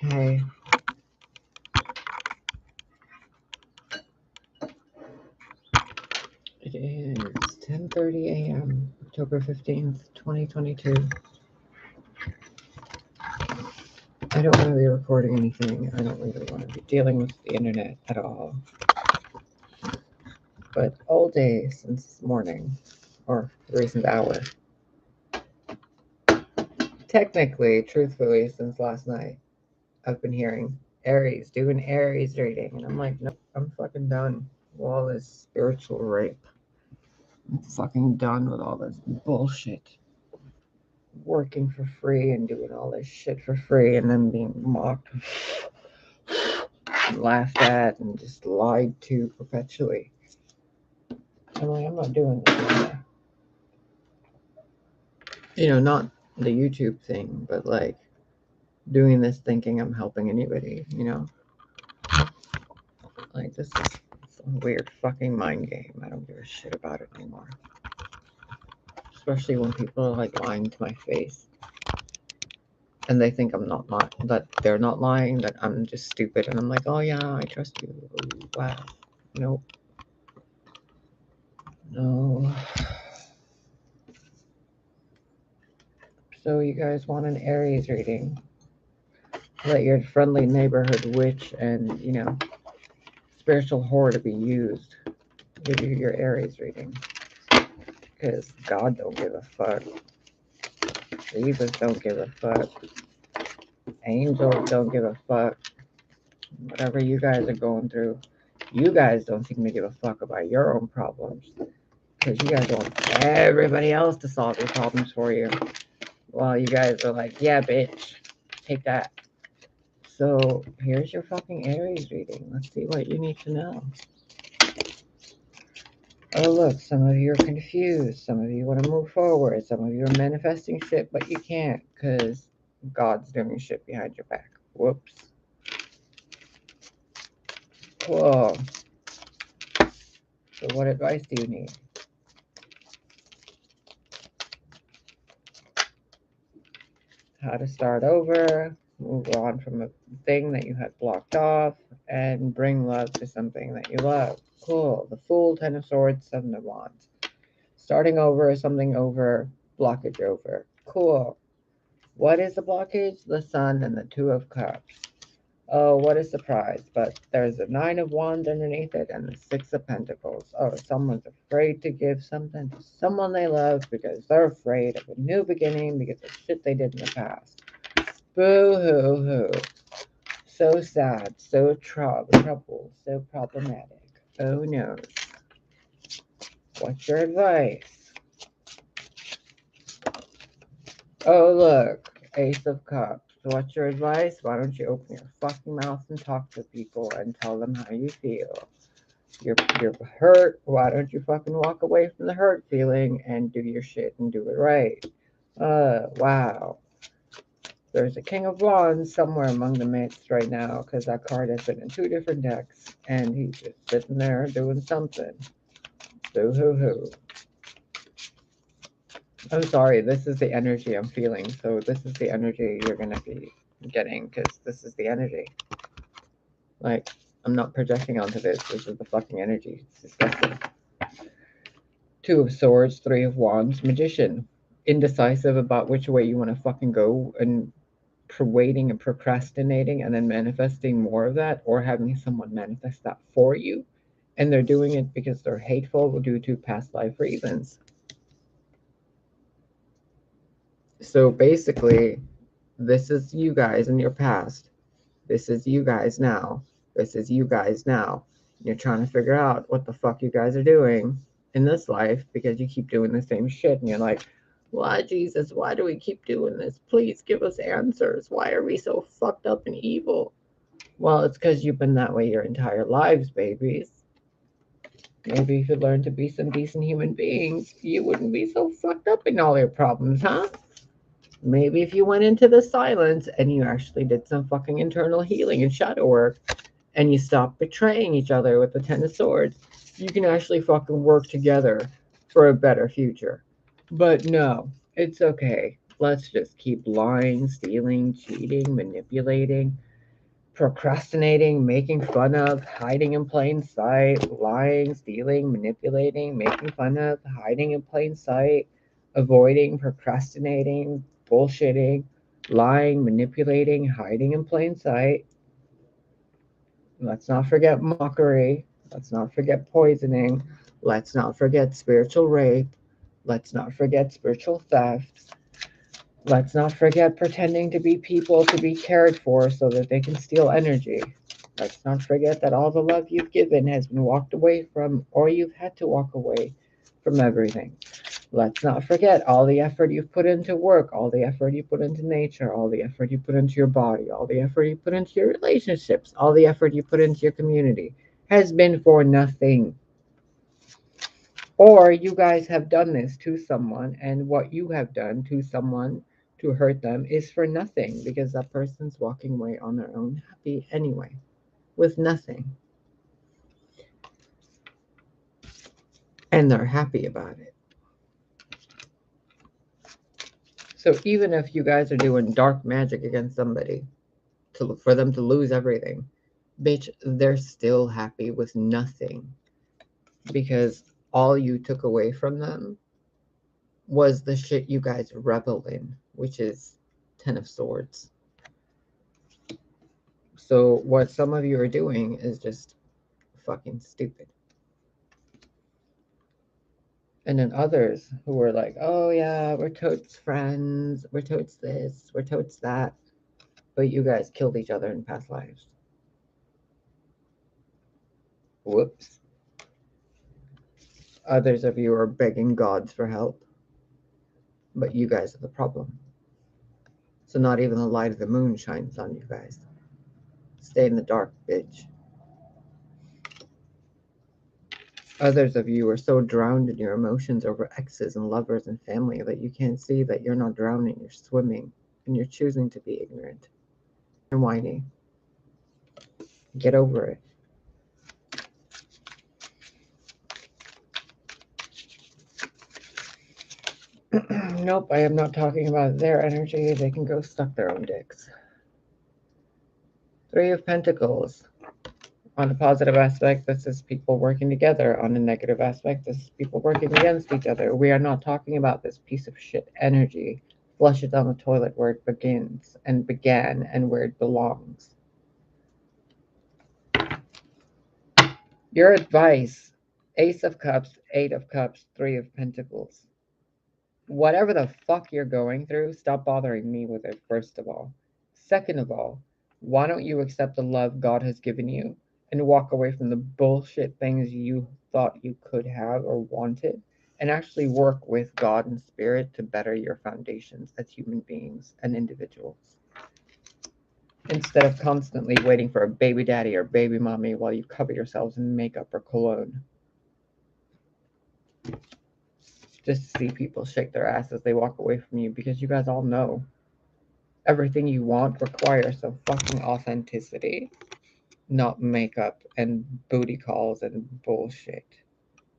Hey. It is 10:30 a.m., October 15th, 2022. I don't want to be recording anything. I don't really want to be dealing with the internet at all. But all day since this morning, or the recent hour, technically, truthfully, since last night, I've been hearing Aries, do an Aries reading. And I'm like, nope, I'm fucking done with all this spiritual rape. I'm fucking done with all this bullshit. Working for free and doing all this shit for free and then being mocked, and laughed at, and just lied to perpetually. I'm like, I'm not doing this anymore. Not the YouTube thing, but like doing this thinking I'm helping anybody, Like, this is some weird fucking mind game. I don't give a shit about it anymore. Especially when people are like lying to my face. And they think I'm not lying, that they're not lying, that I'm just stupid. And I'm like, oh yeah, I trust you. Ooh, wow. Nope. No. So you guys want an Aries reading? Let your friendly neighborhood witch and, spiritual whore to be used. Give you your Aries reading. Because God don't give a fuck. Jesus don't give a fuck. Angels don't give a fuck. Whatever you guys are going through, you guys don't seem to give a fuck about your own problems. Because you guys want everybody else to solve your problems for you. While you guys are like, yeah, bitch, take that. So here's your fucking Aries reading. Let's see what you need to know. Oh, look, some of you are confused. Some of you want to move forward. Some of you are manifesting shit, but you can't because God's doing shit behind your back. Whoops. Cool. So what advice do you need? How to start over, move on from a thing that you had blocked off, and bring love to something that you love. Cool. The Fool, Ten of Swords, Seven of Wands. Starting over, something over, blockage over. Cool. What is the blockage? The Sun and the Two of Cups. Oh, what a surprise. But there's a Nine of Wands underneath it and the Six of Pentacles. Oh, someone's afraid to give something to someone they love because they're afraid of a new beginning because of shit they did in the past. Boo-hoo-hoo. So sad, so trouble, so problematic. Oh no. What's your advice? Oh, look. Ace of Cups. What's your advice? Why don't you open your fucking mouth and talk to people and tell them how you feel? You're hurt. Why don't you fucking walk away from the hurt feeling and do your shit and do it right? Wow. There's a King of Wands somewhere among the midst right now because that card has been in two different decks and he's just sitting there doing something. Boo-hoo-hoo. I'm sorry, this is the energy I'm feeling. So this is the energy you're going to be getting because this is the energy. Like, I'm not projecting onto this. This is the fucking energy. It's disgusting. Two of Swords, Three of Wands, Magician. Indecisive about which way you want to fucking go and waiting and procrastinating and then manifesting more of that or having someone manifest that for you. And they're doing it because they're hateful due to past life reasons. So basically, this is you guys in your past. This is you guys now. This is you guys now. You're trying to figure out what the fuck you guys are doing in this life because you keep doing the same shit. And you're like, why, Jesus? Why do we keep doing this? Please give us answers. Why are we so fucked up and evil? Well, it's because you've been that way your entire lives, babies. Maybe if you learned to be some decent human beings, you wouldn't be so fucked up in all your problems, huh? Maybe if you went into the silence and you actually did some fucking internal healing and shadow work and you stopped betraying each other with the Ten of Swords, you can actually fucking work together for a better future. But no, it's okay. Let's just keep lying, stealing, cheating, manipulating, procrastinating, making fun of, hiding in plain sight, lying, stealing, manipulating, making fun of, hiding in plain sight, avoiding, procrastinating, bullshitting, lying, manipulating, hiding in plain sight. Let's not forget mockery. Let's not forget poisoning. Let's not forget spiritual rape. Let's not forget spiritual theft. Let's not forget pretending to be people to be cared for so that they can steal energy. Let's not forget that all the love you've given has been walked away from, or you've had to walk away from everything. Let's not forget all the effort you've put into work, all the effort you put into nature, all the effort you put into your body, all the effort you put into your relationships, all the effort you put into your community has been for nothing. Or you guys have done this to someone, and what you have done to someone to hurt them is for nothing because that person's walking away on their own happy anyway, with nothing. And they're happy about it. So even if you guys are doing dark magic against somebody for them to lose everything, bitch, they're still happy with nothing because all you took away from them was the shit you guys revel in, which is 10 of Swords. So what some of you are doing is just fucking stupid. And then others who are like, oh yeah, we're totes friends, we're totes this, we're totes that. But you guys killed each other in past lives. Whoops. Others of you are begging gods for help. But you guys are the problem. So not even the light of the moon shines on you guys. Stay in the dark, bitch. Others of you are so drowned in your emotions over exes and lovers and family that you can't see that you're not drowning, you're swimming, and you're choosing to be ignorant and whiny. Get over it. Nope, I am not talking about their energy. They can go suck their own dicks. Three of Pentacles. On a positive aspect, this is people working together. On a negative aspect, this is people working against each other. We are not talking about this piece of shit energy. Flush it down the toilet where it begins and began and where it belongs. Your advice: Ace of Cups, Eight of Cups, Three of Pentacles. Whatever the fuck you're going through, stop bothering me with it, first of all. Second of all, why don't you accept the love God has given you and walk away from the bullshit things you thought you could have or wanted and actually work with God and Spirit to better your foundations as human beings and individuals? Instead of constantly waiting for a baby daddy or baby mommy while you cover yourselves in makeup or cologne. Just to see people shake their ass as they walk away from you because you guys all know everything you want requires some fucking authenticity, not makeup and booty calls and bullshit.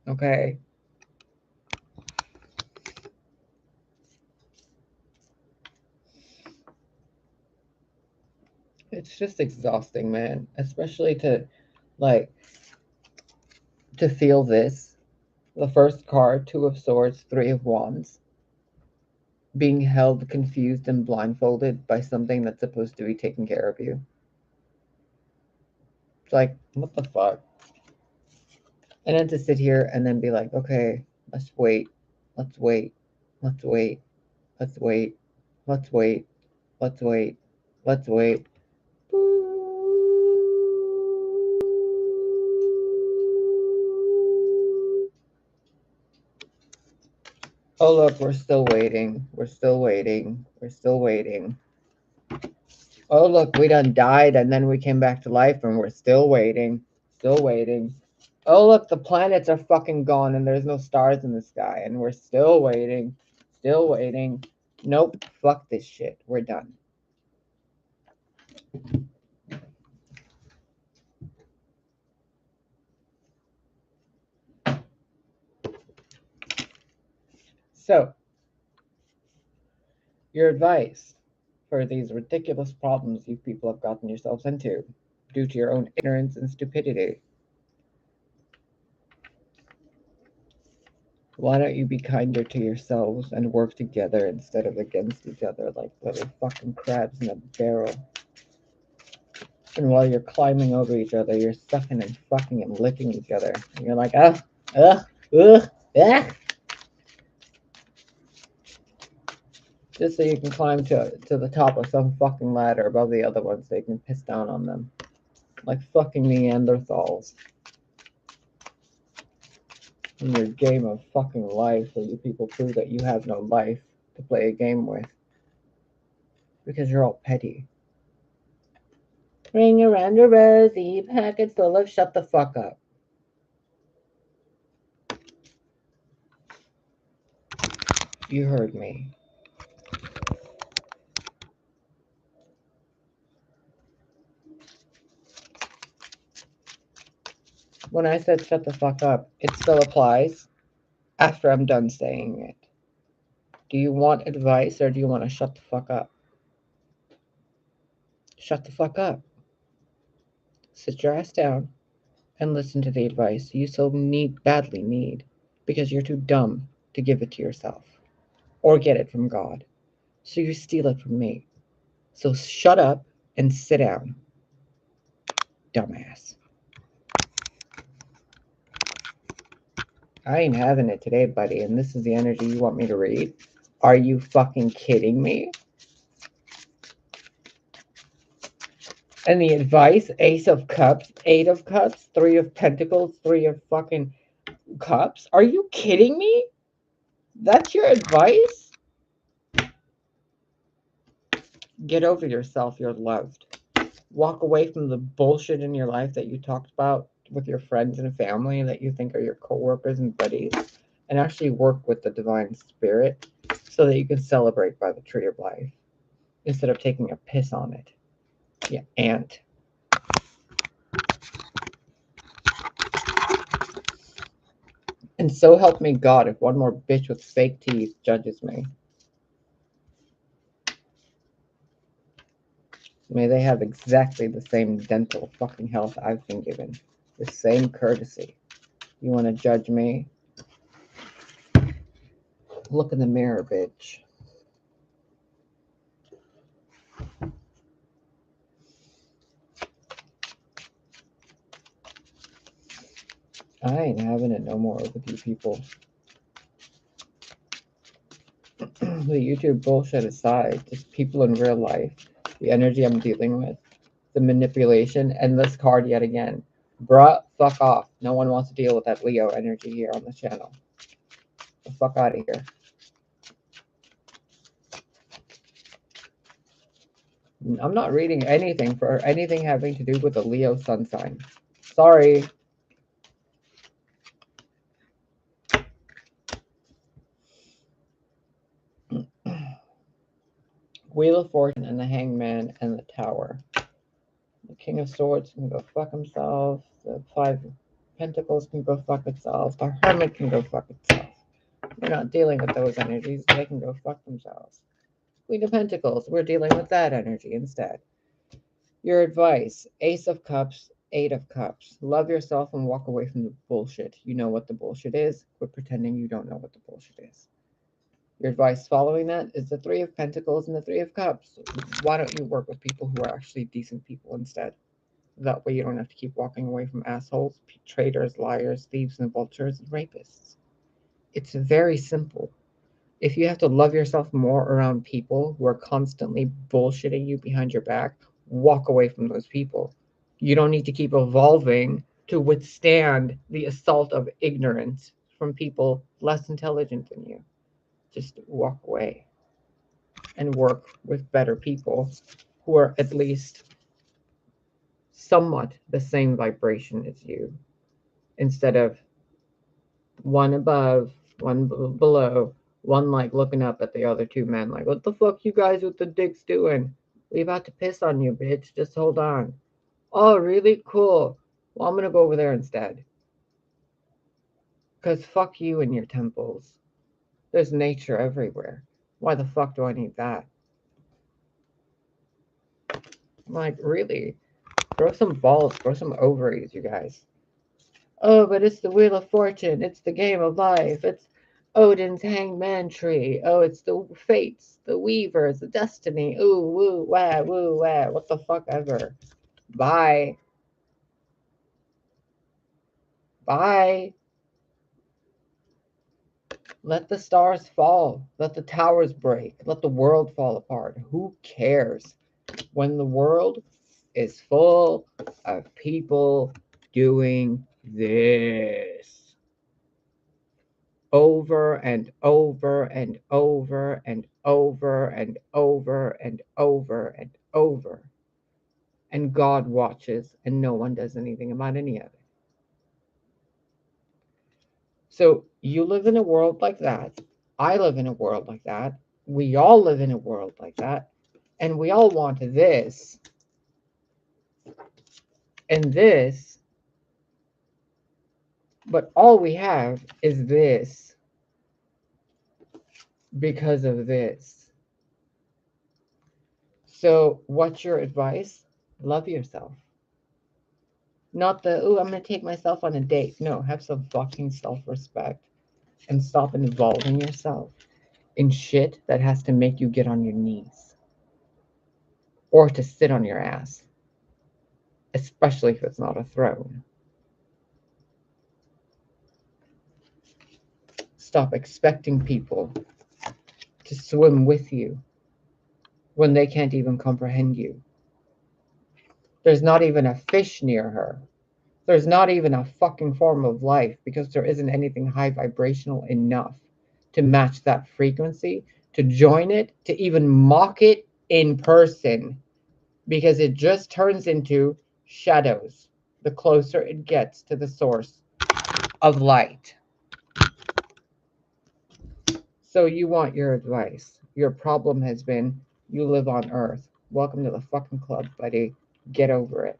Okay? It's just exhausting, man. Especially to feel this. The first card, Two of Swords, Three of Wands. Being held confused and blindfolded by something that's supposed to be taking care of you. It's like, what the fuck? And then to sit here and then be like, okay, let's wait. Let's wait. Let's wait. Let's wait. Let's wait. Let's wait. Let's wait. Oh, look, we're still waiting. We're still waiting. We're still waiting. Oh, look, we done died and then we came back to life and we're still waiting. Still waiting. Oh, look, the planets are fucking gone and there's no stars in the sky and we're still waiting. Still waiting. Nope, fuck this shit. We're done. So, your advice: for these ridiculous problems you people have gotten yourselves into due to your own ignorance and stupidity. Why don't you be kinder to yourselves and work together instead of against each other like little fucking crabs in a barrel? And while you're climbing over each other, you're sucking and fucking and licking each other. And you're like, ugh, ugh, ugh, ugh. Just so you can climb to the top of some fucking ladder above the other ones so you can piss down on them. Like fucking Neanderthals. In your game of fucking life where you people prove that you have no life to play a game with. Because you're all petty. Ring around a rosy, packets full of shut the fuck up. You heard me. When I said shut the fuck up, it still applies after I'm done saying it. Do you want advice or do you want to shut the fuck up? Shut the fuck up. Sit your ass down and listen to the advice you so badly need because you're too dumb to give it to yourself or get it from God. So you steal it from me. So shut up and sit down, dumbass. I ain't having it today, buddy, and this is the energy you want me to read? Are you fucking kidding me? And the advice, Ace of Cups, Eight of Cups, Three of Pentacles, Three of fucking Cups? Are you kidding me? That's your advice? Get over yourself, you're loved. Walk away from the bullshit in your life that you talked about with your friends and family that you think are your coworkers and buddies, and actually work with the divine spirit so that you can celebrate by the tree of life instead of taking a piss on it. You ant. And so help me God if one more bitch with fake teeth judges me. May they have exactly the same dental fucking health I've been given. The same courtesy. You want to judge me? Look in the mirror, bitch. I ain't having it no more with you people. The YouTube bullshit aside, just people in real life, the energy I'm dealing with, the manipulation, and this card yet again. Bruh, fuck off. No one wants to deal with that Leo energy here on the channel. The fuck out of here. I'm not reading anything for anything having to do with the Leo sun sign. Sorry. Wheel of Fortune and the Hangman and the Tower. The King of Swords can go fuck himself. The Five of Pentacles can go fuck itself. The Hermit can go fuck itself. We're not dealing with those energies. They can go fuck themselves. Queen of Pentacles, we're dealing with that energy instead. Your advice, Ace of Cups, Eight of Cups. Love yourself and walk away from the bullshit. You know what the bullshit is. Quit pretending you don't know what the bullshit is. Your advice following that is the Three of Pentacles and the Three of Cups. Why don't you work with people who are actually decent people instead? That way you don't have to keep walking away from assholes, traitors, liars, thieves, and vultures, and rapists. It's very simple. If you have to love yourself more around people who are constantly bullshitting you behind your back, walk away from those people. You don't need to keep evolving to withstand the assault of ignorance from people less intelligent than you. Just walk away and work with better people who are at least somewhat the same vibration as you, instead of one above, one below, one like looking up at the other two men like, what the fuck you guys with the dicks doing? We about to piss on you, bitch. Just hold on. Oh, really? Cool. Well, I'm gonna go over there instead. Because fuck you and your temples. There's nature everywhere. Why the fuck do I need that? Like, really? Grow some balls, grow some ovaries, you guys. Oh, but it's the Wheel of Fortune. It's the game of life. It's Odin's hangman tree. Oh, it's the fates, the weavers, the destiny. Ooh, woo, wah, woo, wah. What the fuck ever. Bye. Bye. Let the stars fall. Let the towers break. Let the world fall apart. Who cares? When the world is full of people doing this over and over and over and over and over and over and over, and God watches and no one does anything about any of it. So you live in a world like that. I live in a world like that. We all live in a world like that. And we all want this and this, but all we have is this because of this. So, what's your advice? Love yourself. Not the, oh, I'm going to take myself on a date. No, have some fucking self respect and stop involving yourself in shit that has to make you get on your knees or to sit on your ass, especially if it's not a throne. Stop expecting people to swim with you when they can't even comprehend you. There's not even a fish near her. There's not even a fucking form of life because there isn't anything high vibrational enough to match that frequency, to join it, to even mock it in person, because it just turns into shadows the closer it gets to the source of light. So you want your advice. Your problem has been you live on Earth. Welcome to the fucking club, buddy. Get over it.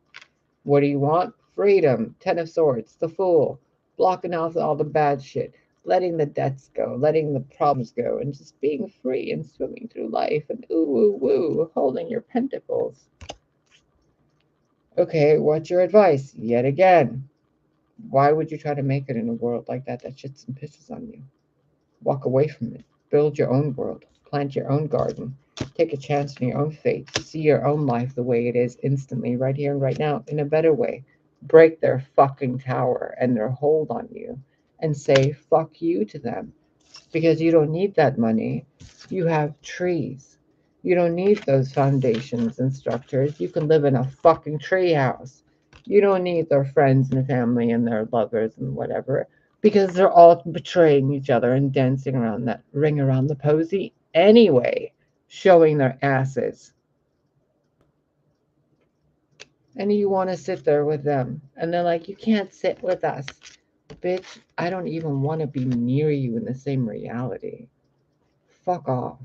What do you want? Freedom. Ten of Swords. The Fool. Blocking off all the bad shit. Letting the debts go. Letting the problems go. And just being free and swimming through life. And ooh, woo, woo. Holding your pentacles. Okay, what's your advice? Yet again. Why would you try to make it in a world like that shits and pisses on you? Walk away from it. Build your own world. Plant your own garden. Take a chance on your own fate. See your own life the way it is instantly, right here and right now, in a better way. Break their fucking tower and their hold on you and say fuck you to them because you don't need that money. You have trees. You don't need those foundations and structures. You can live in a fucking tree house. You don't need their friends and family and their lovers and whatever because they're all betraying each other and dancing around that ring around the posy anyway, showing their asses. And you want to sit there with them. And they're like, you can't sit with us. Bitch, I don't even want to be near you in the same reality. Fuck off.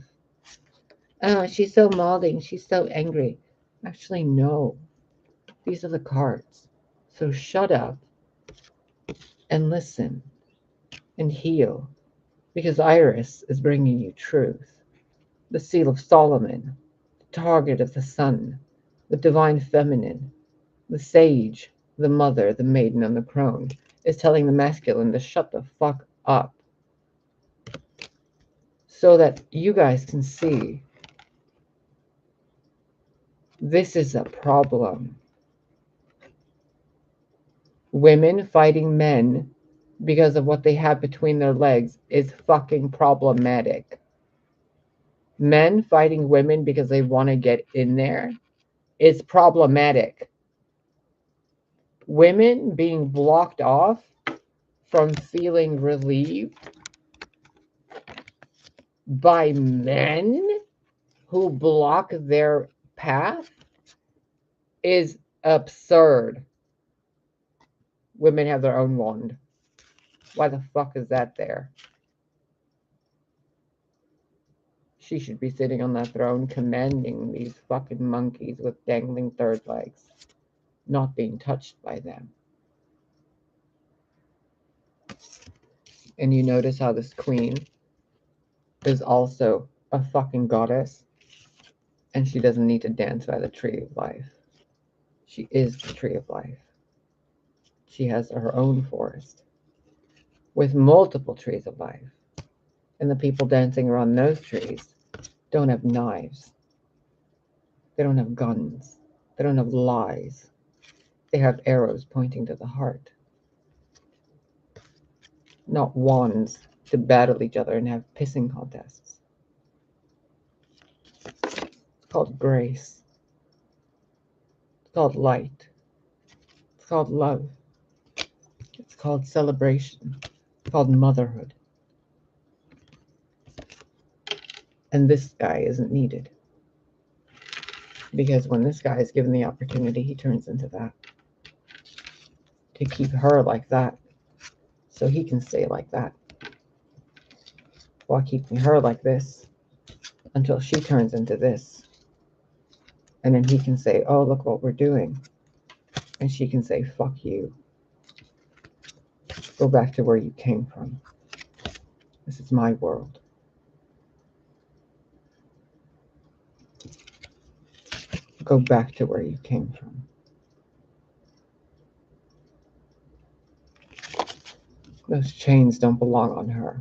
Oh, she's so molding. She's so angry. Actually, no. These are the cards. So shut up and listen and heal because Iris is bringing you truth. The seal of Solomon, the target of the sun, the divine feminine, the sage, the mother, the maiden, and the crone is telling the masculine to shut the fuck up so that you guys can see this is a problem. Women fighting men because of what they have between their legs is fucking problematic. Men fighting women because they want to get in there is problematic. Women being blocked off from feeling relieved by men who block their path is absurd. Women have their own wand. Why the fuck is that there? She should be sitting on that throne commanding these fucking monkeys with dangling third legs, not being touched by them. And you notice how this queen is also a fucking goddess. And she doesn't need to dance by the tree of life. She is the tree of life. She has her own forest with multiple trees of life. And the people dancing around those trees don't have knives. They don't have guns. They don't have lies. They have arrows pointing to the heart. Not wands to battle each other and have pissing contests. It's called grace. It's called light. It's called love. It's called celebration. It's called motherhood. And this guy isn't needed. Because when this guy is given the opportunity, he turns into that. To keep her like that. So he can stay like that. While keeping her like this. Until she turns into this. And then he can say, oh, look what we're doing. And she can say, fuck you. Go back to where you came from. This is my world. Go back to where you came from. Those chains don't belong on her.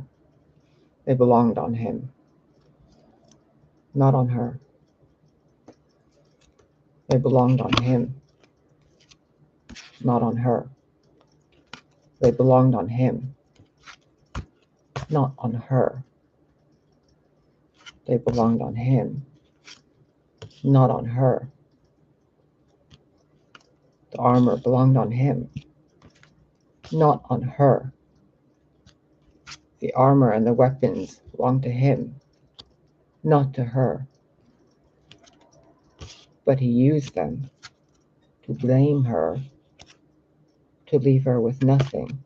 They belonged on him. Not on her. They belonged on him. Not on her. They belonged on him. Not on her. They belonged on him. Not on her. The armor belonged on him. Not on her. The armor and the weapons belonged to him. Not to her. But he used them to blame her, to leave her with nothing,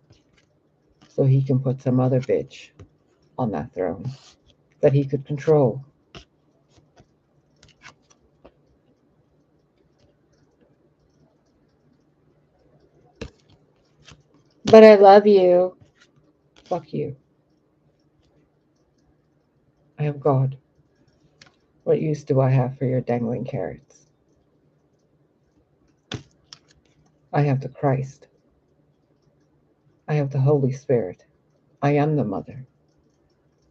so he can put some other bitch on that throne that he could control. But I love you. Fuck you. I have God. What use do I have for your dangling carrots? I have the Christ. I have the Holy Spirit. I am the Mother.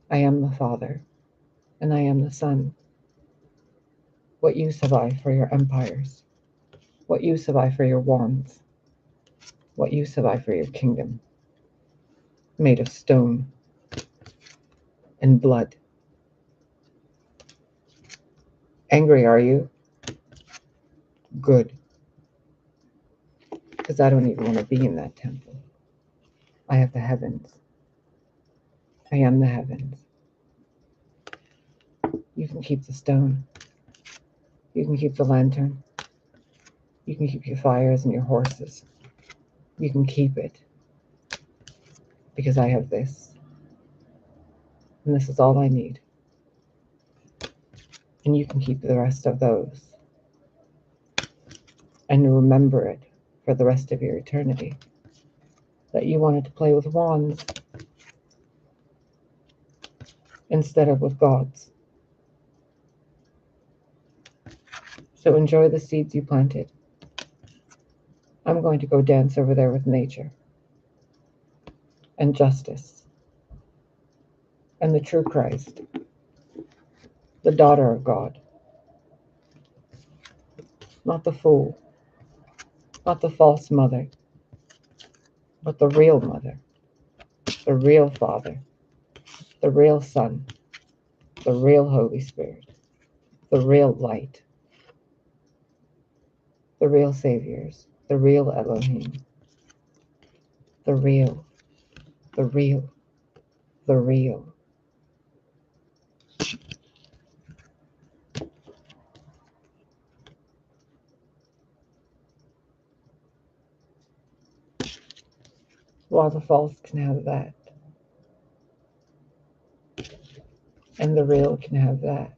I am the Father. And I am the Son. What use have I for your empires? What use have I for your wands? What use have I for your kingdom? Made of stone and blood. Angry, are you? Good. Because I don't even want to be in that temple. I have the heavens. I am the heavens. You can keep the stone. You can keep the lantern. You can keep your fires and your horses. You can keep it. Because I have this. And this is all I need. And you can keep the rest of those. And remember it for the rest of your eternity. That you wanted to play with wands instead of with gods. So enjoy the seeds you planted. I'm going to go dance over there with nature and justice and the true Christ, the daughter of God, not the fool, not the false mother, but the real mother, the real Father, the real Son, the real Holy Spirit, the real light, the real saviors, the real Elohim, the real, the real, the real. While the false can have that, and the real can have that.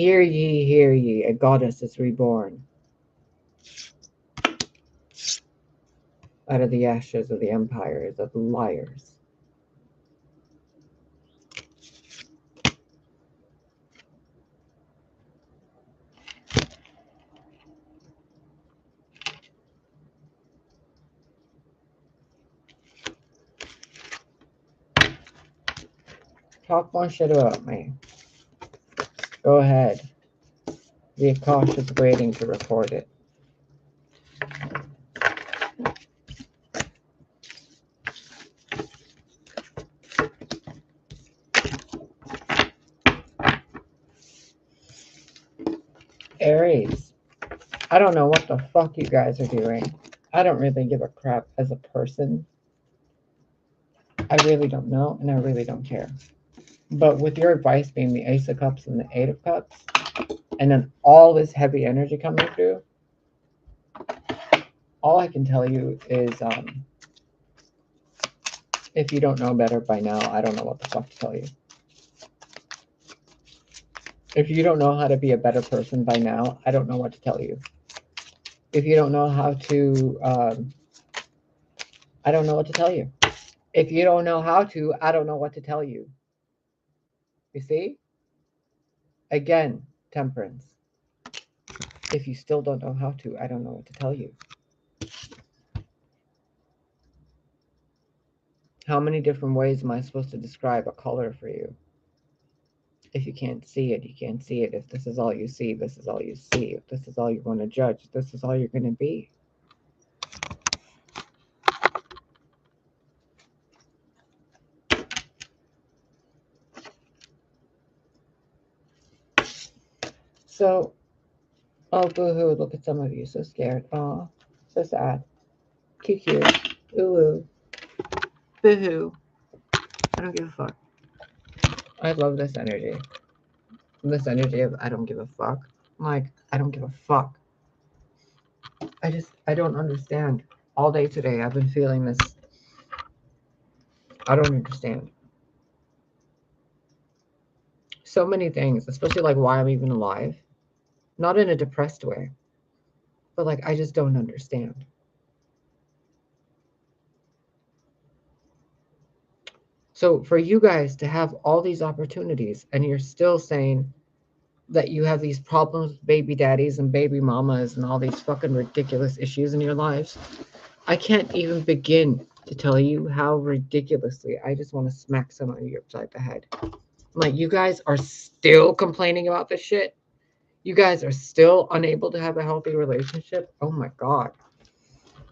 Hear ye, a goddess is reborn out of the ashes of the empires of liars. Talk more shit about me. Go ahead. The Akash is waiting to record it. Aries, I don't know what the fuck you guys are doing. I don't really give a crap as a person. I really don't know, and I really don't care. But with your advice being the Ace of Cups and the Eight of Cups, and then all this heavy energy coming through, all I can tell you is if you don't know better by now, I don't know what the fuck to tell you. If you don't know how to be a better person by now, I don't know what to tell you. If you don't know how to, I don't know what to tell you. If you don't know how to, I don't know what to tell you. You see? Again, temperance. If you still don't know how to, I don't know what to tell you. How many different ways am I supposed to describe a color for you? If you can't see it, you can't see it. If this is all you see, this is all you see. If this is all you want to judge, this is all you're going to be. So, oh, boo-hoo, look at some of you, so scared. Oh, so sad. Cute. UwU. Boo-hoo. I don't give a fuck. I love this energy. This energy of I don't give a fuck. Like, I don't give a fuck. I don't understand. All day today, I've been feeling this. I don't understand. So many things, especially like why I'm even alive. Not in a depressed way, but like, I just don't understand. So for you guys to have all these opportunities and you're still saying that you have these problems with baby daddies and baby mamas and all these fucking ridiculous issues in your lives, I can't even begin to tell you how ridiculously I just want to smack some of you upside the head. Like, you guys are still complaining about this shit. You guys are still unable to have a healthy relationship. Oh my God.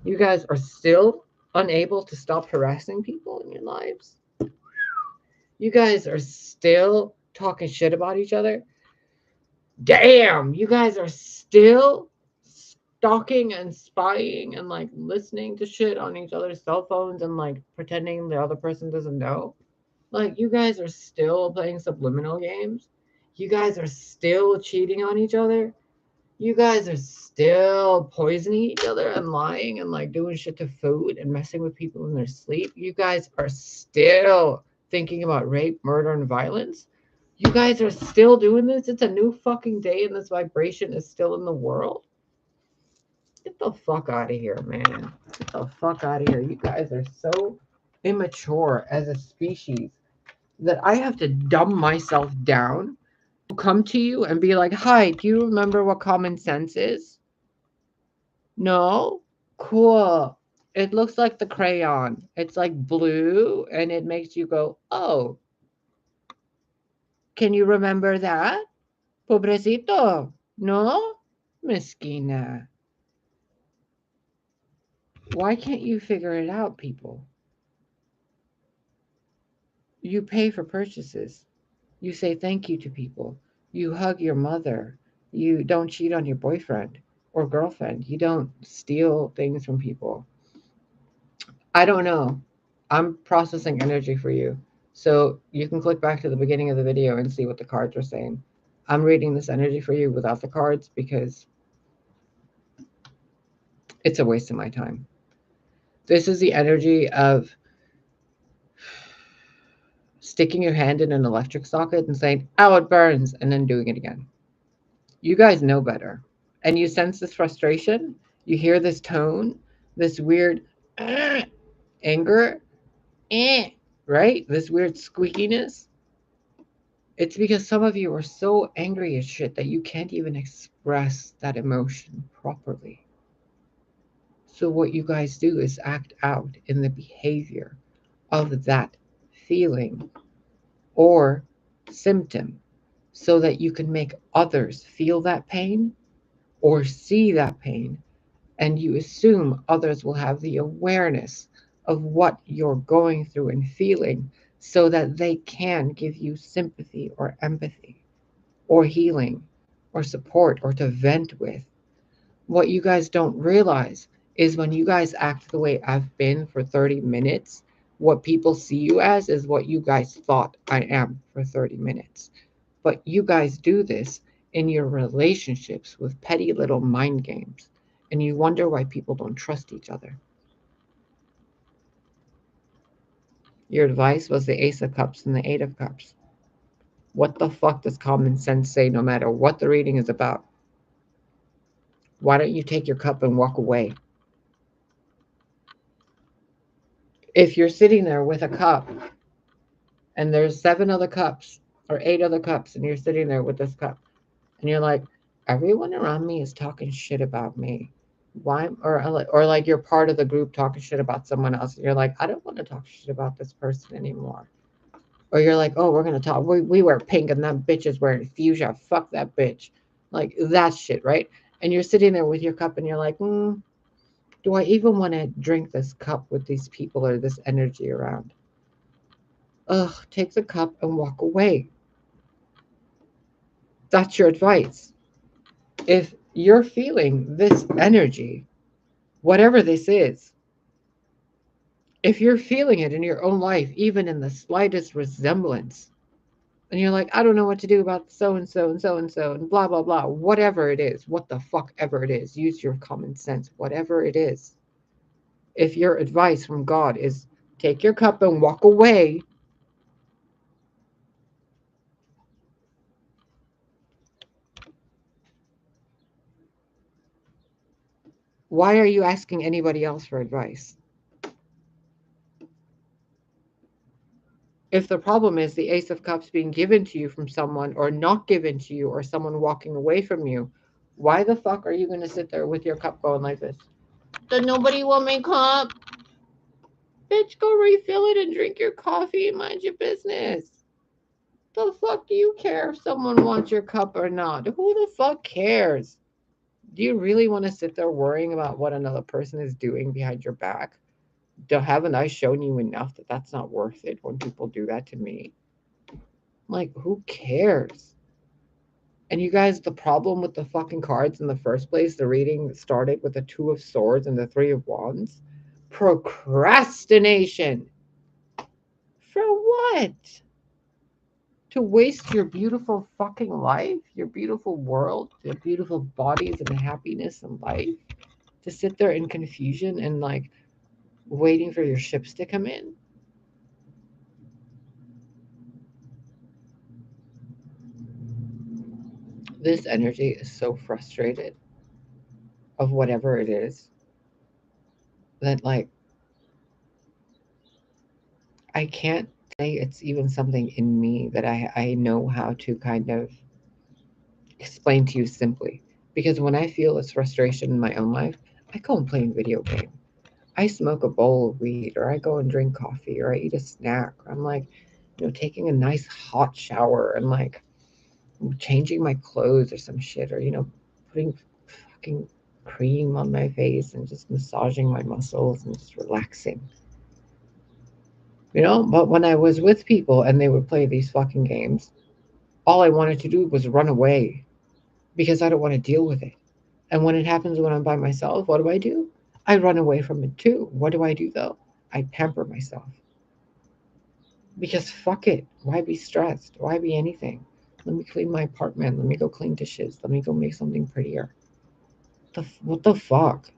You guys are still unable to stop harassing people in your lives. You guys are still talking shit about each other. Damn, you guys are still stalking and spying and like listening to shit on each other's cell phones and like pretending the other person doesn't know. Like, you guys are still playing subliminal games. You guys are still cheating on each other. You guys are still poisoning each other and lying and like doing shit to food and messing with people in their sleep. You guys are still thinking about rape, murder, and violence. You guys are still doing this. It's a new fucking day and this vibration is still in the world. Get the fuck out of here, man. Get the fuck out of here. You guys are so immature as a species that I have to dumb myself down to come to you and be like, hi, do you remember what common sense is? No? Cool. It looks like the crayon. It's like blue and it makes you go, oh, can you remember that? Pobrecito. No? Meskina. Why can't you figure it out, people? You pay for purchases. You say thank you to people. You hug your mother. You don't cheat on your boyfriend or girlfriend. You don't steal things from people. I don't know. I'm processing energy for you. So you can click back to the beginning of the video and see what the cards are saying. I'm reading this energy for you without the cards because it's a waste of my time. This is the energy of sticking your hand in an electric socket and saying, ow, it burns, and then doing it again. You guys know better. And you sense this frustration. You hear this tone, this weird anger, right? This weird squeakiness. It's because some of you are so angry as shit that you can't even express that emotion properly. So, what you guys do is act out in the behavior of that feeling or symptom so that you can make others feel that pain or see that pain, and you assume others will have the awareness of what you're going through and feeling so that they can give you sympathy or empathy or healing or support or to vent with. What you guys don't realize is when you guys act the way I've been for 30 minutes, what people see you as is what you guys thought I am for 30 minutes. But you guys do this in your relationships with petty little mind games, and you wonder why people don't trust each other. Your advice was the Ace of Cups and the Eight of Cups. What the fuck does common sense say no matter what the reading is about? Why don't you take your cup and walk away? If you're sitting there with a cup and there's 7 other cups or 8 other cups and you're sitting there with this cup and you're like, everyone around me is talking shit about me. Why? Or like you're part of the group talking shit about someone else and you're like, I don't want to talk shit about this person anymore. Or you're like, oh, we're gonna talk. We wear pink and that bitch is wearing fuchsia. Fuck that bitch. Like that shit, right? And you're sitting there with your cup and you're like, do I even want to drink this cup with these people or this energy around? Ugh, take the cup and walk away. That's your advice. If you're feeling this energy, whatever this is, if you're feeling it in your own life, even in the slightest resemblance, and you're like, I don't know what to do about so and so and so and so and blah, blah, blah, whatever it is, what the fuck ever it is, use your common sense, whatever it is. If your advice from God is take your cup and walk away, why are you asking anybody else for advice? If the problem is the Ace of Cups being given to you from someone or not given to you or someone walking away from you, why the fuck are you going to sit there with your cup going like this? Does nobody want my cup? Bitch, go refill it and drink your coffee and mind your business. The fuck do you care if someone wants your cup or not? Who the fuck cares? Do you really want to sit there worrying about what another person is doing behind your back? Haven't I shown you enough that that's not worth it when people do that to me? Like, who cares? And you guys, the problem with the fucking cards in the first place, the reading started with the Two of Swords and the Three of Wands. Procrastination. For what? To waste your beautiful fucking life, your beautiful world, your beautiful bodies and happiness and life? To sit there in confusion and like waiting for your ships to come in? This energy is so frustrated of whatever it is that like I can't say it's even something in me that I know how to kind of explain to you simply. Because when I feel this frustration in my own life, I go and play a video game. I smoke a bowl of weed, or I go and drink coffee, or I eat a snack. Or I'm like, taking a nice hot shower and like changing my clothes or some shit, or putting fucking cream on my face and just massaging my muscles and just relaxing. But when I was with people and they would play these fucking games, all I wanted to do was run away because I don't want to deal with it. And when it happens when I'm by myself, what do? I run away from it too. What do I do though? I pamper myself. Because fuck it. Why be stressed? Why be anything? Let me clean my apartment. Let me go clean dishes. Let me go make something prettier. What the fuck?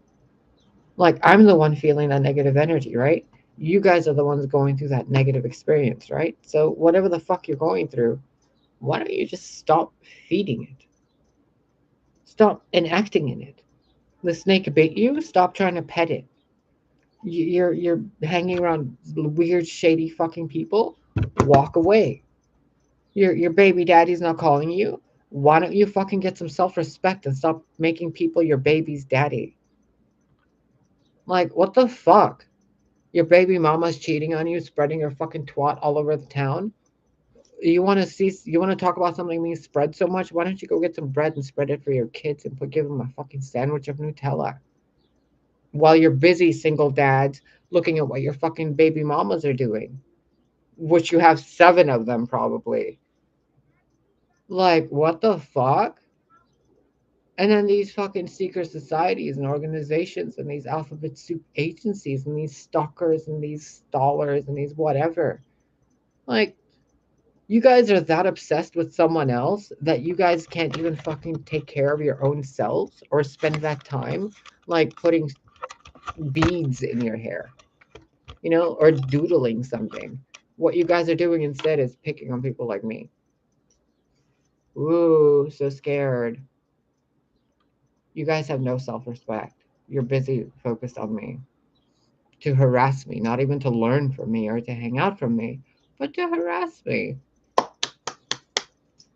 Like, I'm the one feeling that negative energy, right? You guys are the ones going through that negative experience, right? So, whatever the fuck you're going through, why don't you just stop feeding it? Stop enacting in it. The snake bit you, stop trying to pet it. You're hanging around weird, shady fucking people. Walk away. Your baby daddy's not calling you. Why don't you fucking get some self-respect and stop making people your baby's daddy? Like, what the fuck? Your baby mama's cheating on you, spreading her fucking twat all over the town. You want to talk about something being spread so much? Why don't you go get some bread and spread it for your kids and give them a fucking sandwich of Nutella? While you're busy, single dads, looking at what your fucking baby mamas are doing, which you have 7 of them probably. Like, what the fuck? And then these fucking secret societies and organizations and these alphabet soup agencies and these stalkers and these stallers and these whatever. Like, you guys are that obsessed with someone else that you guys can't even fucking take care of your own selves or spend that time like putting beads in your hair, or doodling something. What you guys are doing instead is picking on people like me. Ooh, so scared. You guys have no self-respect. You're busy focused on me. To harass me, not even to learn from me or to hang out from me, but to harass me.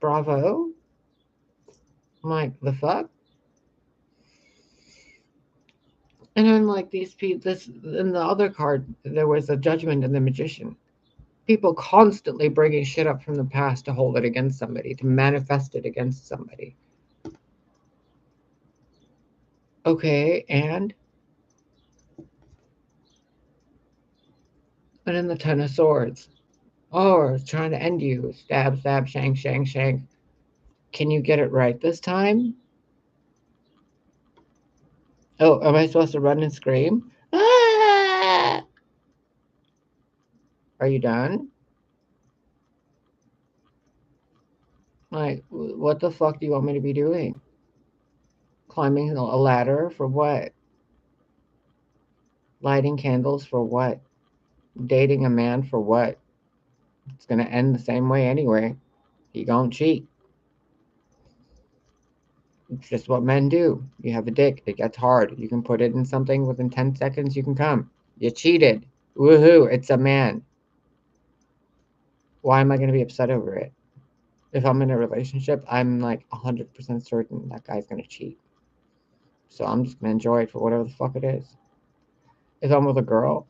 Bravo. I'm like, the fuck? And then like these people, this in the other card, there was a judgment and the magician. People constantly bringing shit up from the past to hold it against somebody, to manifest it against somebody. Okay, then the Ten of Swords. Oh, it's trying to end you. Stab, stab, shank, shank, shank. Can you get it right this time? Oh, am I supposed to run and scream? Ah! Are you done? Like, what the fuck do you want me to be doing? Climbing a ladder for what? Lighting candles for what? Dating a man for what? It's gonna end the same way anyway. He gonna cheat. It's just what men do. You have a dick, it gets hard. You can put it in something within 10 seconds, you can come. You cheated. Woohoo, it's a man. Why am I gonna be upset over it? If I'm in a relationship, I'm like 100% certain that guy's gonna cheat. So I'm just gonna enjoy it for whatever the fuck it is. If I'm with a girl,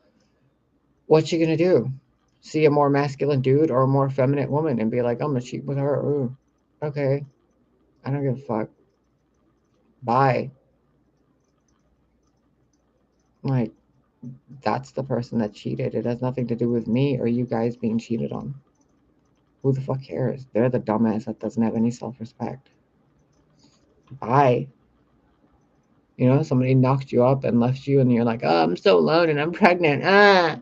what's she gonna do? See a more masculine dude or a more feminine woman and be like, I'm gonna cheat with her. Ooh, okay. I don't give a fuck. Bye. Like, that's the person that cheated. It has nothing to do with me or you guys being cheated on. Who the fuck cares? They're the dumbass that doesn't have any self-respect. Bye. Somebody knocked you up and left you and you're like, oh, I'm so alone and I'm pregnant. Ah.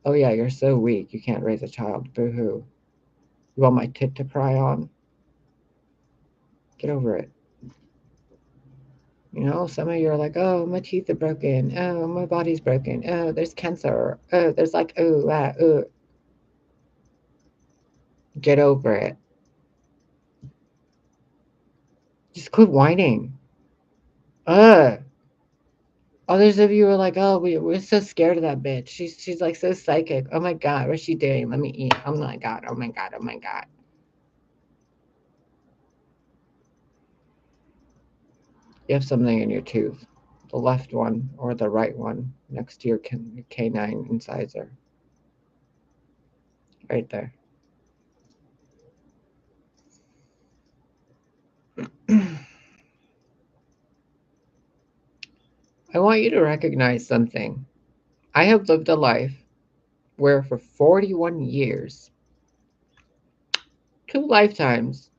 Oh yeah, you're so weak. You can't raise a child. Boo-hoo. You want my tit to cry on? Get over it. Some of you are like, oh, my teeth are broken. Oh, my body's broken. Oh, there's cancer. Oh, there's like, oh, oh. Get over it. Just quit whining. Others of you are like, oh, we're so scared of that bitch. She's like so psychic. Oh my god, what's she doing? Let me eat. Oh my god, oh my god, oh my god. You have something in your tooth. The left one or the right one next to your canine incisor. Right there. I want you to recognize something. I have lived a life where for 41 years, 2 lifetimes,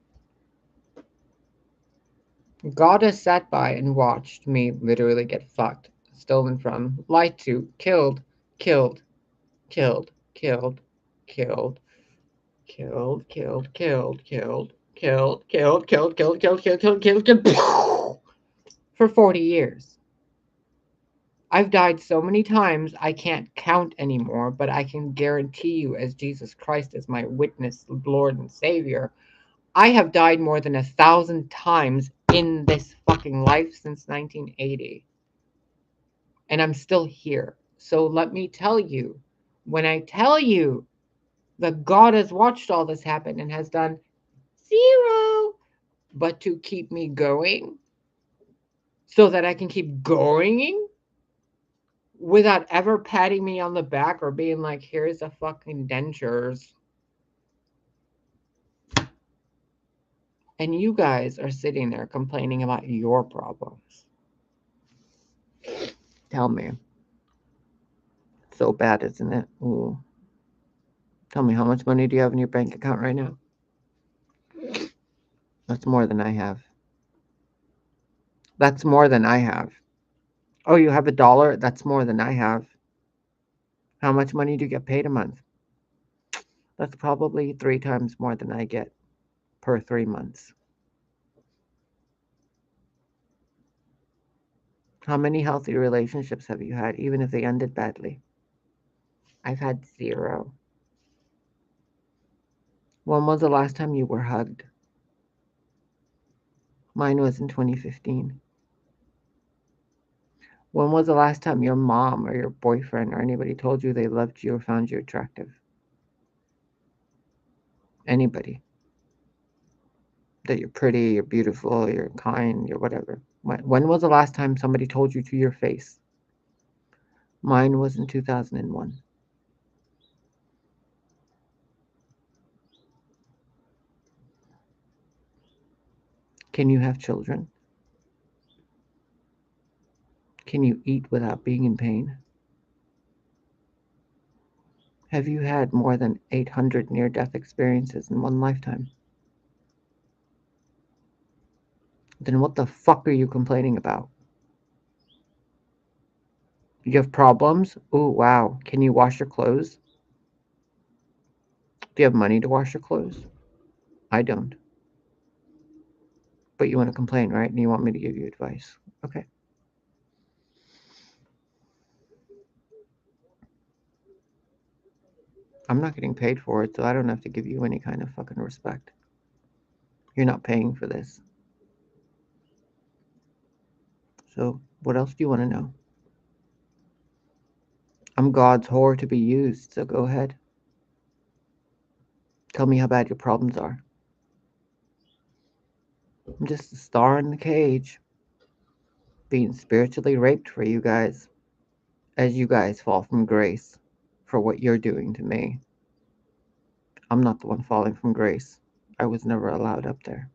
God has sat by and watched me literally get fucked, stolen from, lied to, killed, killed, killed, killed, killed, killed, killed, killed, killed, killed, killed, killed, killed, killed, killed, killed, killed, killed, for 40 years. I've died so many times I can't count anymore, but I can guarantee you, as Jesus Christ is my witness, Lord and Savior, I have died more than 1,000 times in this fucking life since 1980. And I'm still here. So let me tell you, when I tell you that God has watched all this happen and has done zero but to keep me going so that I can keep going without ever patting me on the back or being like, here's a fucking dentures. And you guys are sitting there complaining about your problems. Tell me. So bad, isn't it? Ooh. Tell me, how much money do you have in your bank account right now? That's more than I have. That's more than I have. Oh, you have $1? That's more than I have. How much money do you get paid a month? That's probably 3 times more than I get per 3 months. How many healthy relationships have you had, even if they ended badly? I've had zero. When was the last time you were hugged? Mine was in 2015. When was the last time your mom or your boyfriend or anybody told you they loved you or found you attractive? Anybody. That you're pretty, you're beautiful, you're kind, you're whatever. When was the last time somebody told you to your face? Mine was in 2001. Can you have children? Can you eat without being in pain? Have you had more than 800 near-death experiences in one lifetime? Then what the fuck are you complaining about? You have problems? Oh, wow. Can you wash your clothes? Do you have money to wash your clothes? I don't. But you want to complain, right? And you want me to give you advice. Okay. I'm not getting paid for it, so I don't have to give you any kind of fucking respect. You're not paying for this. So, what else do you want to know? I'm God's whore to be used, so go ahead. Tell me how bad your problems are. I'm just a star in the cage, being spiritually raped for you guys, as you guys fall from grace for what you're doing to me. I'm not the one falling from grace. I was never allowed up there.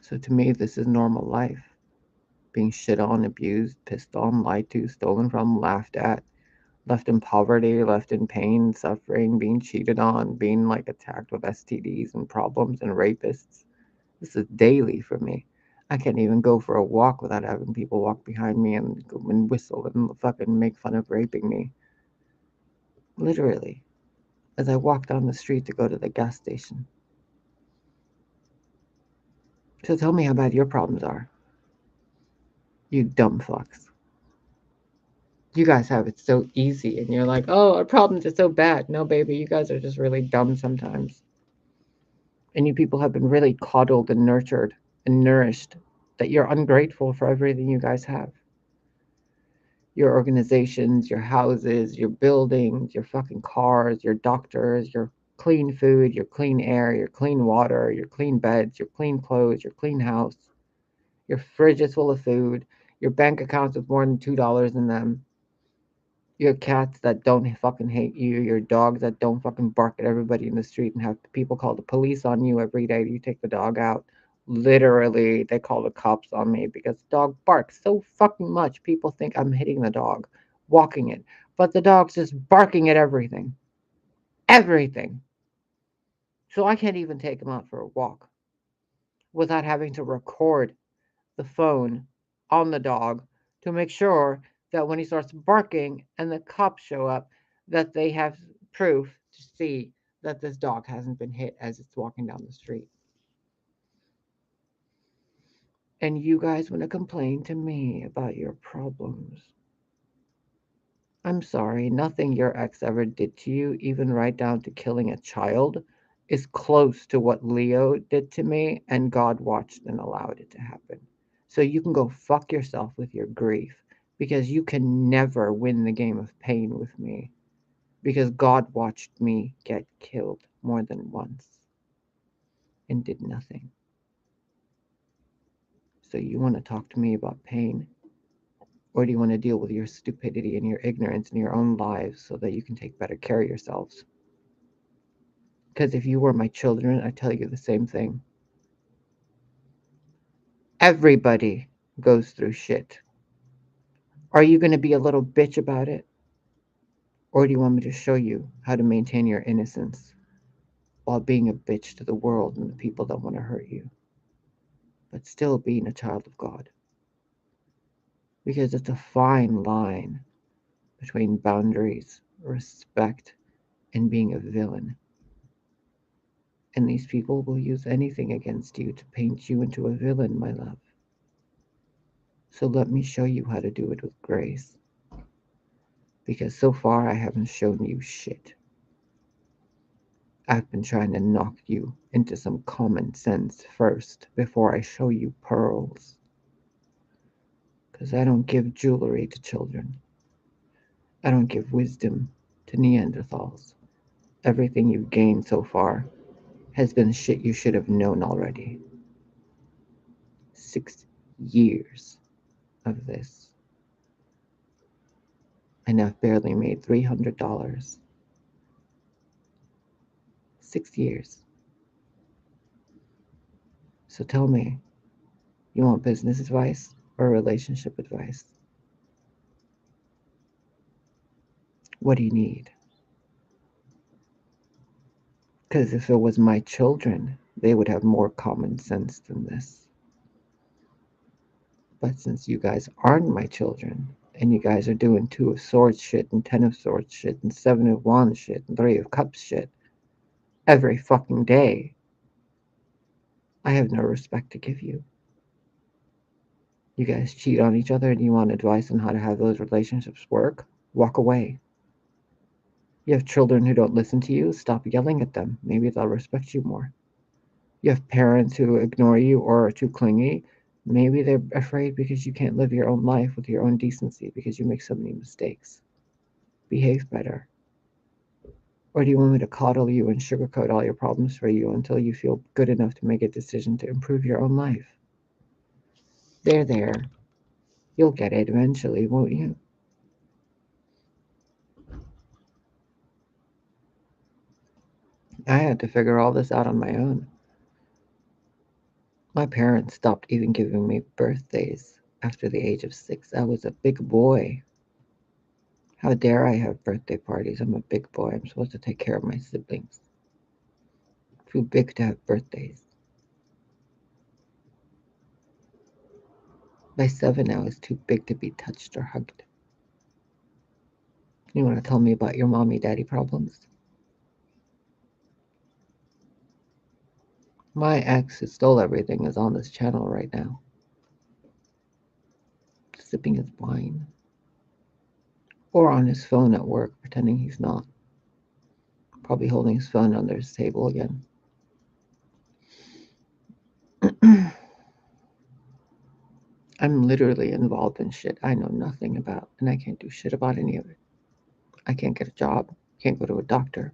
So to me, this is normal life. Being shit on, abused, pissed on, lied to, stolen from, laughed at, left in poverty, left in pain, suffering, being cheated on, being like attacked with STDs and problems and rapists. This is daily for me. I can't even go for a walk without having people walk behind me and whistle and fucking make fun of raping me. Literally, as I walk down the street to go to the gas station. So tell me how bad your problems are. You dumb fucks. You guys have it so easy, and you're like, oh, our problems are so bad. No, baby, you guys are just really dumb sometimes. And you people have been really coddled and nurtured and nourished that you're ungrateful for everything you guys have. Your organizations, your houses, your buildings, your fucking cars, your doctors, your clean food, your clean air, your clean water, your clean beds, your clean clothes, your clean house. Your fridge is full of food. Your bank accounts with more than $2 in them. Your cats that don't fucking hate you. Your dogs that don't fucking bark at everybody in the street and have people call the police on you every day you take the dog out. Literally, they call the cops on me because the dog barks so fucking much. People think I'm hitting the dog, walking it. But the dog's just barking at everything. Everything. So I can't even take him out for a walk without having to record the phone on the dog to make sure that when he starts barking and the cops show up, that they have proof to see that this dog hasn't been hit as it's walking down the street. And you guys want to complain to me about your problems. I'm sorry, nothing your ex ever did to you, even right down to killing a child, is close to what Leo did to me, and God watched and allowed it to happen. So you can go fuck yourself with your grief, because you can never win the game of pain with me, because God watched me get killed more than once and did nothing. So you want to talk to me about pain? Or do you want to deal with your stupidity and your ignorance in your own lives so that you can take better care of yourselves? Because if you were my children, I tell you the same thing. Everybody goes through shit. Are you going to be a little bitch about it? Or do you want me to show you how to maintain your innocence while being a bitch to the world and the people that want to hurt you, but still being a child of God? Because it's a fine line between boundaries, respect, and being a villain. And these people will use anything against you to paint you into a villain, my love. So let me show you how to do it with grace. Because so far I haven't shown you shit. I've been trying to knock you into some common sense first before I show you pearls. Because I don't give jewelry to children. I don't give wisdom to Neanderthals. Everything you've gained so far has been shit you should have known already. 6 years of this. And I've barely made $300. 6 years. So tell me, you want business advice or relationship advice? What do you need? Because if it was my children, they would have more common sense than this. But since you guys aren't my children, and you guys are doing 2 of Swords shit, and 10 of Swords shit, and 7 of Wands shit, and 3 of Cups shit, every fucking day, I have no respect to give you. You guys cheat on each other and you want advice on how to have those relationships work? Walk away. You have children who don't listen to you? Stop yelling at them. Maybe they'll respect you more. You have parents who ignore you or are too clingy? Maybe they're afraid because you can't live your own life with your own decency because you make so many mistakes. Behave better. Or do you want me to coddle you and sugarcoat all your problems for you until you feel good enough to make a decision to improve your own life? There. You'll get it eventually, won't you? I had to figure all this out on my own. My parents stopped even giving me birthdays after the age of 6. I was a big boy. How dare I have birthday parties? I'm a big boy. I'm supposed to take care of my siblings. Too big to have birthdays. By 7, I was too big to be touched or hugged. You want to tell me about your mommy daddy problems? My ex who stole everything is on this channel right now, sipping his wine. Or on his phone at work, pretending he's not. Probably holding his phone under his table again. I'm literally involved in shit I know nothing about, and I can't do shit about any of it. I can't get a job, can't go to a doctor,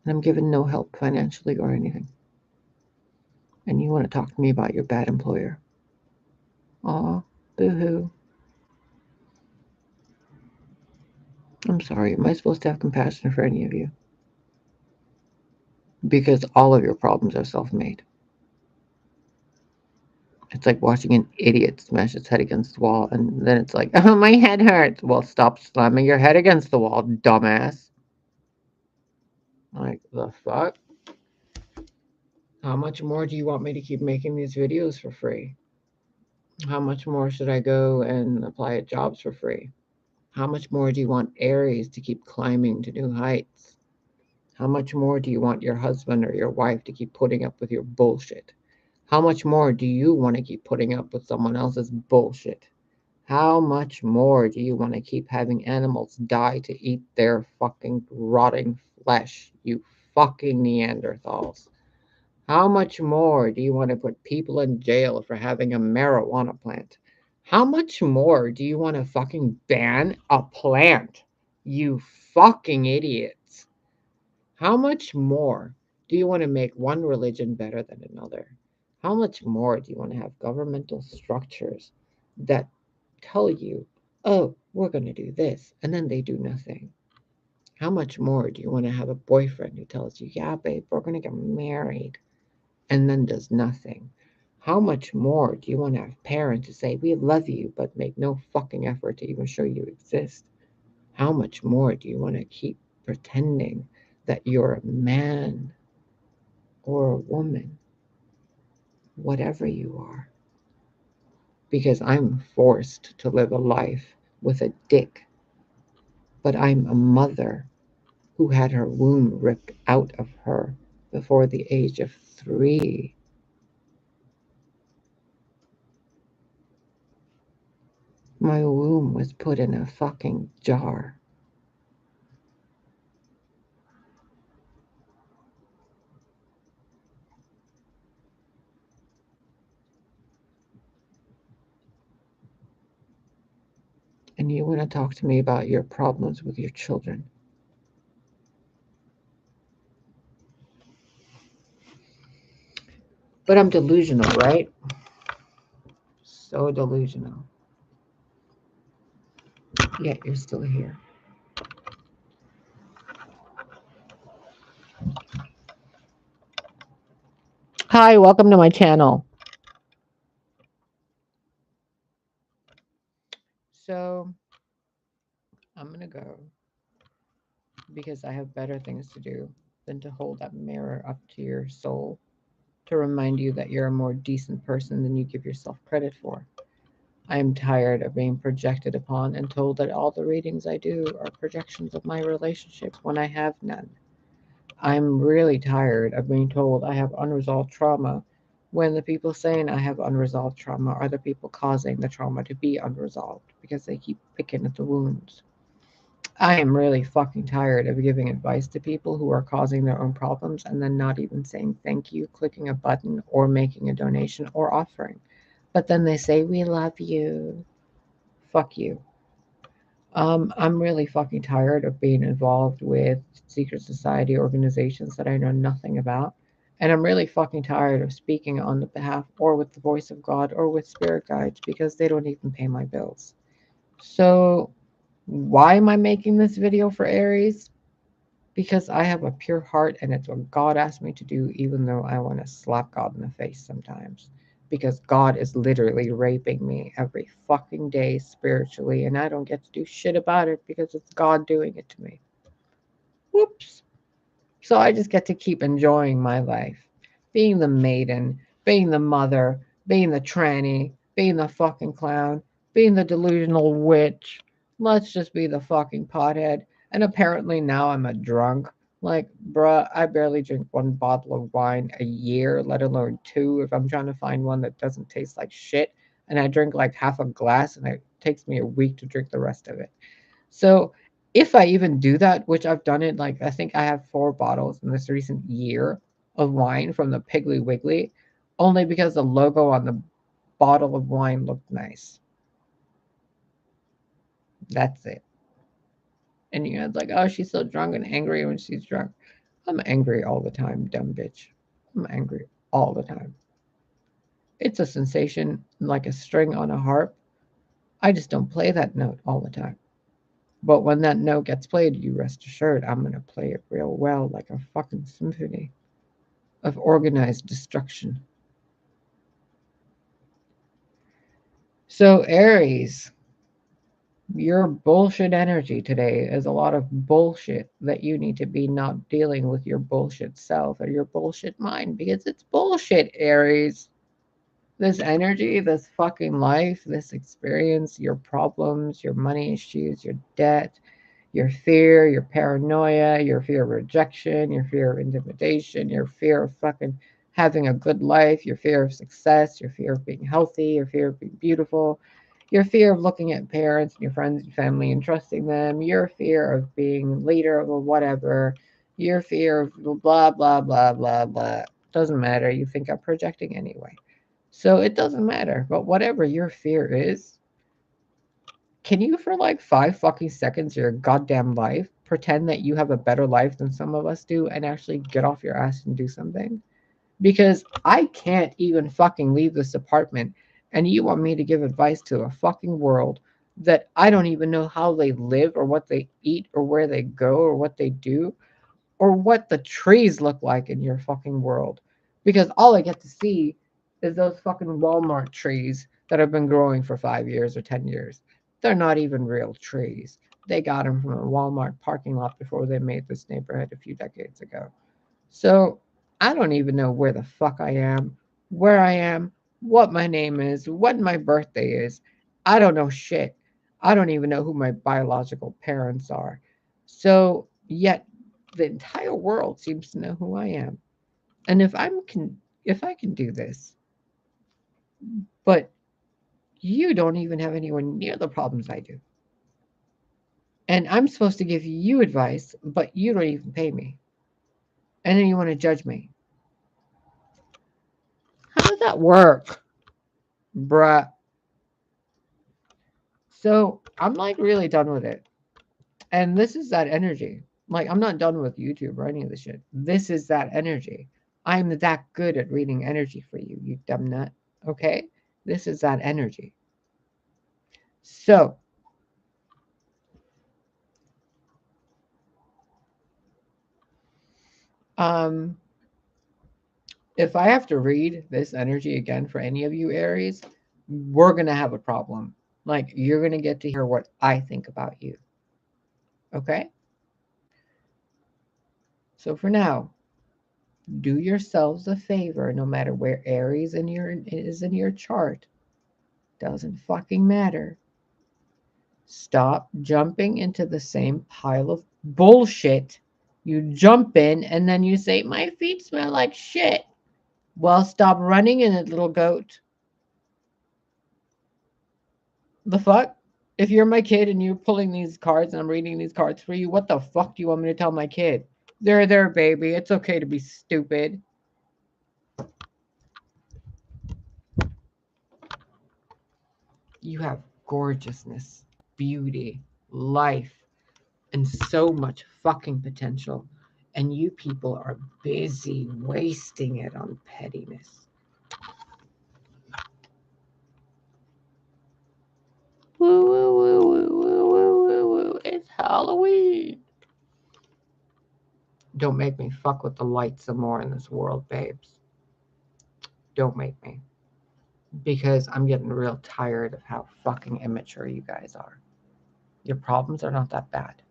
and I'm given no help financially or anything. And you want to talk to me about your bad employer? Aw, boo-hoo. I'm sorry, am I supposed to have compassion for any of you? Because all of your problems are self-made. It's like watching an idiot smash his head against the wall, and then it's like, oh, my head hurts. Well, stop slamming your head against the wall, dumbass. Like, the fuck? How much more do you want me to keep making these videos for free? How much more should I go and apply at jobs for free? How much more do you want Aries to keep climbing to new heights? How much more do you want your husband or your wife to keep putting up with your bullshit? How much more do you want to keep putting up with someone else's bullshit? How much more do you want to keep having animals die to eat their fucking rotting flesh, you fucking Neanderthals? How much more do you want to put people in jail for having a marijuana plant? How much more do you want to fucking ban a plant? You fucking idiots. How much more do you want to make one religion better than another? How much more do you want to have governmental structures that tell you, oh, we're going to do this, and then they do nothing? How much more do you want to have a boyfriend who tells you, yeah, babe, we're going to get married, and then does nothing? How much more do you want to have parents who say, we love you, but make no fucking effort to even show you exist? How much more do you want to keep pretending that you're a man or a woman, whatever you are? Because I'm forced to live a life with a dick, but I'm a mother who had her womb ripped out of her before the age of 3. My womb was put in a fucking jar. And you want to talk to me about your problems with your children. But I'm delusional, right? So delusional. Yet you're still here. Hi, welcome to my channel. So, I'm going to go because I have better things to do than to hold that mirror up to your soul to remind you that you're a more decent person than you give yourself credit for. I am tired of being projected upon and told that all the readings I do are projections of my relationships when I have none. I'm really tired of being told I have unresolved trauma when the people saying I have unresolved trauma are the people causing the trauma to be unresolved because they keep picking at the wounds. I am really fucking tired of giving advice to people who are causing their own problems and then not even saying thank you, clicking a button, or making a donation or offering. But then they say, we love you. Fuck you. I'm really fucking tired of being involved with secret society organizations that I know nothing about. And I'm really fucking tired of speaking on the behalf or with the voice of God or with spirit guides because they don't even pay my bills. So, why am I making this video for Aries? Because I have a pure heart and it's what God asked me to do, even though I want to slap God in the face sometimes. Because God is literally raping me every fucking day spiritually, and I don't get to do shit about it because it's God doing it to me. Whoops. So I just get to keep enjoying my life. Being the maiden, being the mother, being the tranny, being the fucking clown, being the delusional witch. Let's just be the fucking pothead. And apparently now I'm a drunk. Like, bruh, I barely drink 1 bottle of wine a year, let alone 2 if I'm trying to find one that doesn't taste like shit. And I drink like half a glass and it takes me a week to drink the rest of it. So if I even do that, which I've done it, like I think I have 4 bottles in this recent year of wine from the Piggly Wiggly, only because the logo on the bottle of wine looked nice. That's it. And you know, it's like, oh, she's so drunk and angry when she's drunk. I'm angry all the time, dumb bitch. I'm angry all the time. It's a sensation like a string on a harp. I just don't play that note all the time. But when that note gets played, you rest assured I'm going to play it real well, like a fucking symphony of organized destruction. So, Aries, your bullshit energy today is a lot of bullshit that you need to be not dealing with your bullshit self or your bullshit mind because it's bullshit, Aries. This energy, this fucking life, this experience, your problems, your money issues, your debt, your fear, your paranoia, your fear of rejection, your fear of intimidation, your fear of fucking having a good life, your fear of success, your fear of being healthy, your fear of being beautiful, Your fear of looking at parents and your friends and family and trusting them. Your fear of being leader of a whatever. Your fear of blah, blah, blah, blah, blah. Doesn't matter. You think I'm projecting anyway. So it doesn't matter. But whatever your fear is, can you for like 5 fucking seconds of your goddamn life pretend that you have a better life than some of us do and actually get off your ass and do something? Because I can't even fucking leave this apartment and you want me to give advice to a fucking world that I don't even know how they live or what they eat or where they go or what they do or what the trees look like in your fucking world. Because all I get to see is those fucking Walmart trees that have been growing for 5 years or 10 years. They're not even real trees. They got them from a Walmart parking lot before they made this neighborhood a few decades ago. So I don't even know where the fuck I am, where I am, what my name is, what my birthday is. I don't know shit. I don't even know who my biological parents are. So yet the entire world seems to know who I am. And if I can do this, but you don't even have anywhere near the problems I do. And I'm supposed to give you advice, but you don't even pay me. And then you want to judge me. How does that work? Bruh. So I'm like really done with it. And this is that energy. Like I'm not done with YouTube or any of this shit. This is that energy. I'm that good at reading energy for you, you dumb nut. Okay? This is that energy. So um if I have to read this energy again for any of you Aries, we're gonna have a problem. Like you're gonna get to hear what I think about you. Okay? So for now, do yourselves a favor, no matter where Aries is in your chart. Doesn't fucking matter. Stop jumping into the same pile of bullshit. You jump in and then you say, my feet smell like shit. Well, stop running in it, little goat. The fuck? If you're my kid and you're pulling these cards and I'm reading these cards for you, what the fuck do you want me to tell my kid? There, baby. It's okay to be stupid. You have gorgeousness, beauty, life, and so much fucking potential. And you people are busy wasting it on pettiness. Woo, woo, woo, woo, woo, woo, woo, woo. It's Halloween. Don't make me fuck with the light some more in this world, babes. Don't make me. Because I'm getting real tired of how fucking immature you guys are. Your problems are not that bad.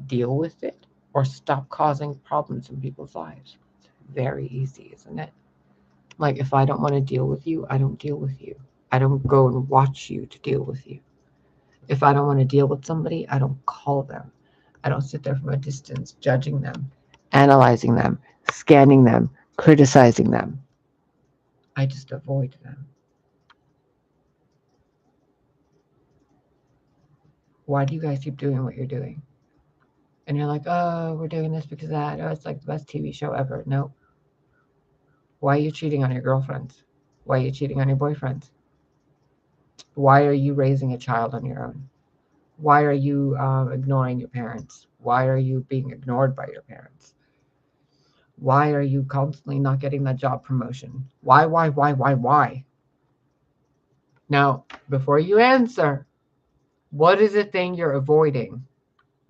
Deal with it or stop causing problems in people's lives. It's very easy, isn't it? Like, if I don't want to deal with you, I don't deal with you. I don't go and watch you to deal with you. If I don't want to deal with somebody, I don't call them. I don't sit there from a distance judging them, analyzing them, scanning them, criticizing them. I just avoid them. Why do you guys keep doing what you're doing? And you're like, oh, we're doing this because of that. Oh, it's like the best TV show ever. No. Why are you cheating on your girlfriends? Why are you cheating on your boyfriends? Why are you raising a child on your own? Why are you ignoring your parents? Why are you being ignored by your parents? Why are you constantly not getting that job promotion? Why? Now, before you answer, what is the thing you're avoiding?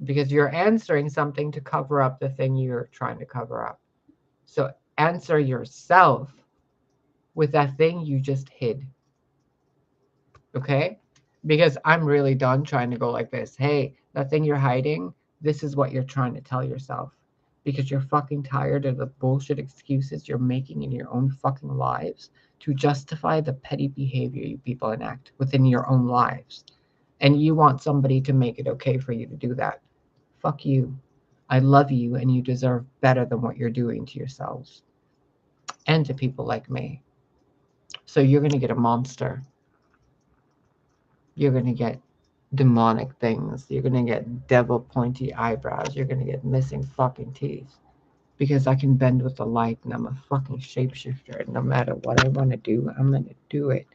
Because you're answering something to cover up the thing you're trying to cover up. So answer yourself with that thing you just hid. Okay? Because I'm really done trying to go like this. Hey, that thing you're hiding, this is what you're trying to tell yourself. Because you're fucking tired of the bullshit excuses you're making in your own fucking lives to justify the petty behavior you people enact within your own lives. And you want somebody to make it okay for you to do that. Fuck you. I love you and you deserve better than what you're doing to yourselves and to people like me. So you're going to get a monster. You're going to get demonic things. You're going to get devil pointy eyebrows. You're going to get missing fucking teeth. Because I can bend with the light and I'm a fucking shapeshifter. And no matter what I want to do, I'm going to do it.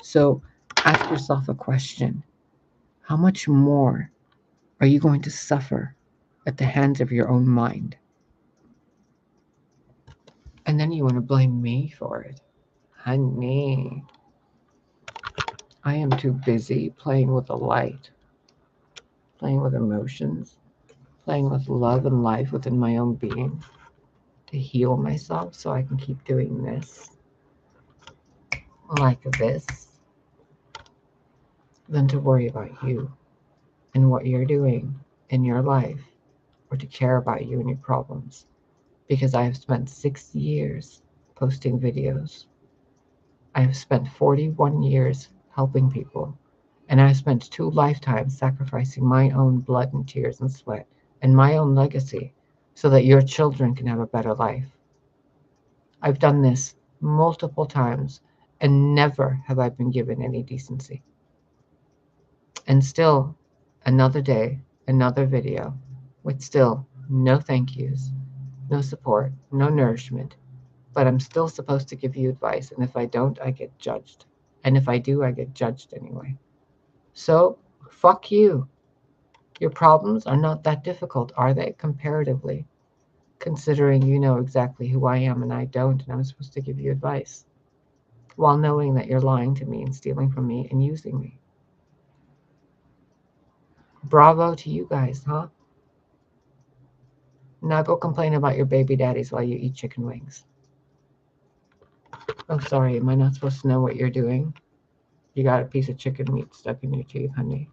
So ask yourself a question. How much more are you going to suffer at the hands of your own mind? And then you want to blame me for it. Honey, I am too busy playing with the light, playing with emotions, playing with love and life within my own being to heal myself so I can keep doing this, like this, than to worry about you and what you're doing in your life or to care about you and your problems. Because I have spent 6 years posting videos. I have spent 41 years helping people. And I've spent 2 lifetimes sacrificing my own blood and tears and sweat and my own legacy so that your children can have a better life. I've done this multiple times and never have I been given any decency. And still, another day, another video with still no thank yous, no support, no nourishment. But I'm still supposed to give you advice. And if I don't, I get judged. And if I do, I get judged anyway. So, fuck you. Your problems are not that difficult, are they, comparatively? Considering you know exactly who I am and I don't, and I'm supposed to give you advice. While knowing that you're lying to me and stealing from me and using me. Bravo to you guys, huh? Now go complain about your baby daddies while you eat chicken wings. Oh, sorry, am I not supposed to know what you're doing? You got a piece of chicken meat stuck in your teeth, honey.